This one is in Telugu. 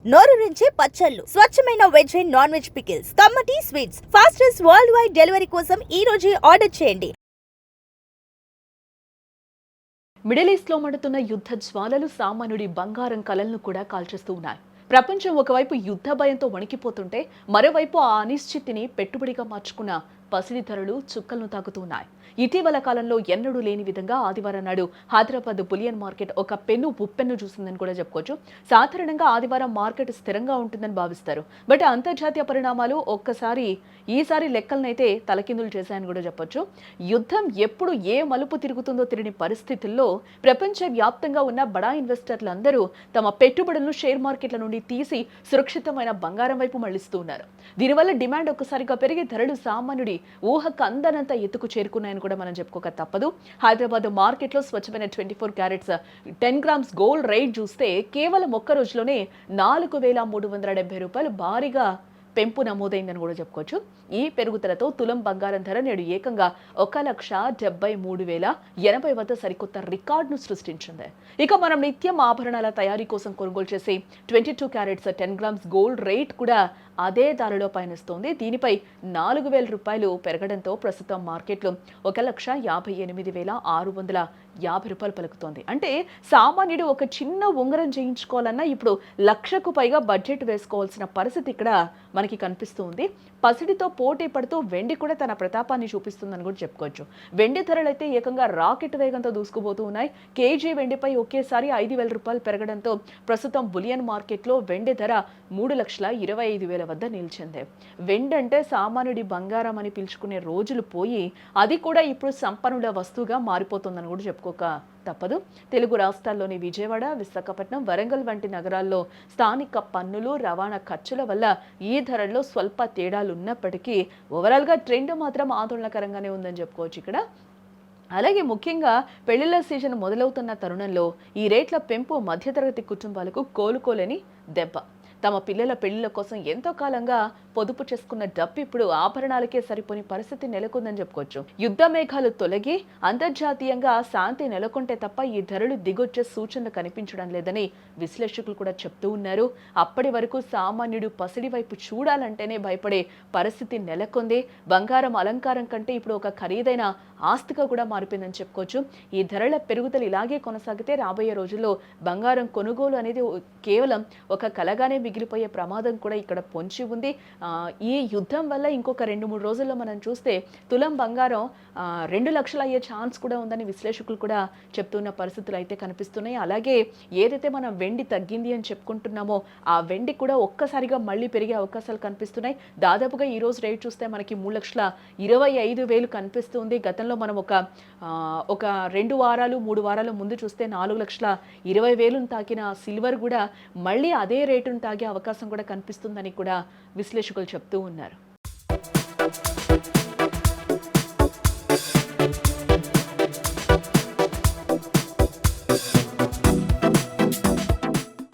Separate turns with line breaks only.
నోరూరించే పచ్చళ్ళు, స్వచ్ఛమైన veg and non veg pickles, కమ్మటి sweets, fastest world wide delivery కోసం ఈ రోజే ఆర్డర్ చేయండి.
మిడిల్ ఈస్ట్ లో మండుతున్న యుద్ధ జ్వాలలు సామాన్యుడి బంగారం కలలను కూడా కాల్చేస్తూ ఉన్నాయి. ప్రపంచం ఒకవైపు యుద్ధ భయంతో వణికిపోతుంటే మరోవైపు ఆ అనిశ్చితిని పెట్టుబడిగా మార్చుకున్న పసిడి ధరలు చుక్కలను తాకుతున్నాయి. ఇటీవల కాలంలో ఎన్నడూ లేని విధంగా ఆదివారం నాడు హైదరాబాద్ బులియన్ మార్కెట్ ఒక పెన్ను ఉప్పెన్ను చూసిందని కూడా చెప్పుకోవచ్చు. సాధారణంగా ఆదివారం మార్కెట్ స్థిరంగా ఉంటుందని భావిస్తారు. బట్ అంతర్జాతీయ పరిణామాలు ఈసారి లెక్కలనైతే తలకిందులు చేశాయని కూడా చెప్పొచ్చు. యుద్ధం ఎప్పుడు ఏ మలుపు తిరుగుతుందో తెలియని పరిస్థితుల్లో ప్రపంచ వ్యాప్తంగా ఉన్న బడా ఇన్వెస్టర్లందరూ తమ పెట్టుబడులను షేర్ మార్కెట్ల నుండి తీసి సురక్షితమైన బంగారం వైపు మళ్లిస్తూ ఉన్నారు. దీనివల్ల డిమాండ్ ఒక్కసారిగా పెరిగి ధరలు సామాన్యుడి ఊహకు అందనంత ఎత్తుకు చేరుకున్నాయని కూడా మనం చెప్పుకోక తప్పదు. హైదరాబాద్ మార్కెట్లో స్వచ్ఛమైన 24 క్యారెట్స్ 10 గ్రామ్స్ గోల్డ్ రేట్ చూస్తే కేవలం ఒక్క రోజులోనే 4,370 రూపాయలు భారీగా పెంపు నమోదైందని కూడా చెప్పుకోవచ్చు. ఈ పెరుగుదలతో తులం బంగారం ధర నేడు ఏకంగా 1,73,080 వద్ద సరికొత్త రికార్డును సృష్టించింది. ఇక మనం నిత్యం ఆభరణాల తయారీ కోసం కొనుగోలు చేసే 22 క్యారెట్స్ 10 గ్రామ్స్ గోల్డ్ రేట్ కూడా అదే దారిలో పయనిస్తోంది. దీనిపై 4,000 రూపాయలు పెరగడంతో ప్రస్తుతం మార్కెట్లో 1,58,650 రూపాయలు పలుకుతోంది. అంటే సామాన్యుడు ఒక చిన్న ఉంగరం చేయించుకోవాలన్నా ఇప్పుడు 1,00,000కు పైగా బడ్జెట్ వేసుకోవాల్సిన పరిస్థితి ఇక్కడ మనకి కనిపిస్తుంది. పసిడితో పోటీ పడుతూ వెండి కూడా తన ప్రతాపాన్ని చూపిస్తుందని కూడా చెప్పుకోవచ్చు. వెండి ధరలు అయితే ఏకంగా రాకెట్ వేగంతో దూసుకుపోతూ ఉన్నాయి. కేజీ వెండిపై ఒకేసారి 5,000 రూపాయలు పెరగడంతో ప్రస్తుతం బులియన్ మార్కెట్లో వెండి ధర 3,25,000 వద్ద నిలిచింది. వెండి అంటే సామాన్యుడి బంగారం అని పిలుచుకునే రోజులు పోయి అది కూడా ఇప్పుడు సంపన్నుల వస్తువుగా మారిపోతుందని కూడా చెప్పుకోక తప్పదు. తెలుగు రాష్ట్రాల్లోని విజయవాడ, విశాఖపట్నం, వరంగల్ వంటి నగరాల్లో స్థానిక పన్నులు, రవాణా ఖర్చుల వల్ల ఈ ధరల్లో స్వల్ప తేడాలు ఉన్నప్పటికీ ఓవరాల్గా ట్రెండ్ మాత్రం ఆందోళనకరంగానే ఉందని చెప్పుకోవచ్చు ఇక్కడ. అలాగే ముఖ్యంగా పెళ్లిళ్ల సీజన్ మొదలవుతున్న తరుణంలో ఈ రేట్ల పెంపు మధ్యతరగతి కుటుంబాలకు కోలుకోలేని దెబ్బ. తమ పిల్లల పెళ్లిళ్ల కోసం ఎంతో కాలంగా పొదుపు చేసుకున్న డబ్బు ఇప్పుడు ఆభరణాలకే సరిపోని పరిస్థితి నెలకొందని చెప్పుకోవచ్చు. యుద్ధ మేఘాలు తొలగి అంతర్జాతీయంగా శాంతి నెలకొంటే తప్ప ఈ ధరలు దిగొచ్చే సూచనలు కనిపించడం లేదని విశ్లేషకులు కూడా చెప్తూ ఉన్నారు. అప్పటి వరకు సామాన్యుడు పసిడి వైపు చూడాలంటేనే భయపడే పరిస్థితి నెలకొంది. బంగారం అలంకారం కంటే ఇప్పుడు ఒక ఖరీదైన ఆస్తిగా కూడా మారిపోయిందని చెప్పుకోవచ్చు. ఈ ధరల పెరుగుదల ఇలాగే కొనసాగితే రాబోయే రోజుల్లో బంగారం కొనుగోలు అనేది కేవలం ఒక కలగానే మిగిలిపోయే ప్రమాదం కూడా ఇక్కడ పొంచి ఉంది. ఈ యుద్ధం వల్ల ఇంకొక 2-3 రోజుల్లో మనం చూస్తే తులం బంగారం 2 లక్షలు అయ్యే ఛాన్స్ కూడా ఉందని విశ్లేషకులు కూడా చెప్తున్న పరిస్థితులు అయితే కనిపిస్తున్నాయి. అలాగే ఏదైతే మనం వెండి తగ్గింది అని చెప్పుకుంటున్నామో ఆ వెండి కూడా ఒక్కసారిగా మళ్ళీ పెరిగే అవకాశాలు కనిపిస్తున్నాయి. దాదాపుగా ఈ రోజు రేట్ చూస్తే మనకి 3,25,000 కనిపిస్తుంది. గతంలో మనం ఒక 2 వారాలు 3 వారాల ముందు చూస్తే 4,20,000 తాకిన సిల్వర్ కూడా మళ్ళీ అదే రేటును తాగే అవకాశం కూడా కనిపిస్తుందని కూడా విశ్లేషకులు చెప్తూ ఉన్నారు.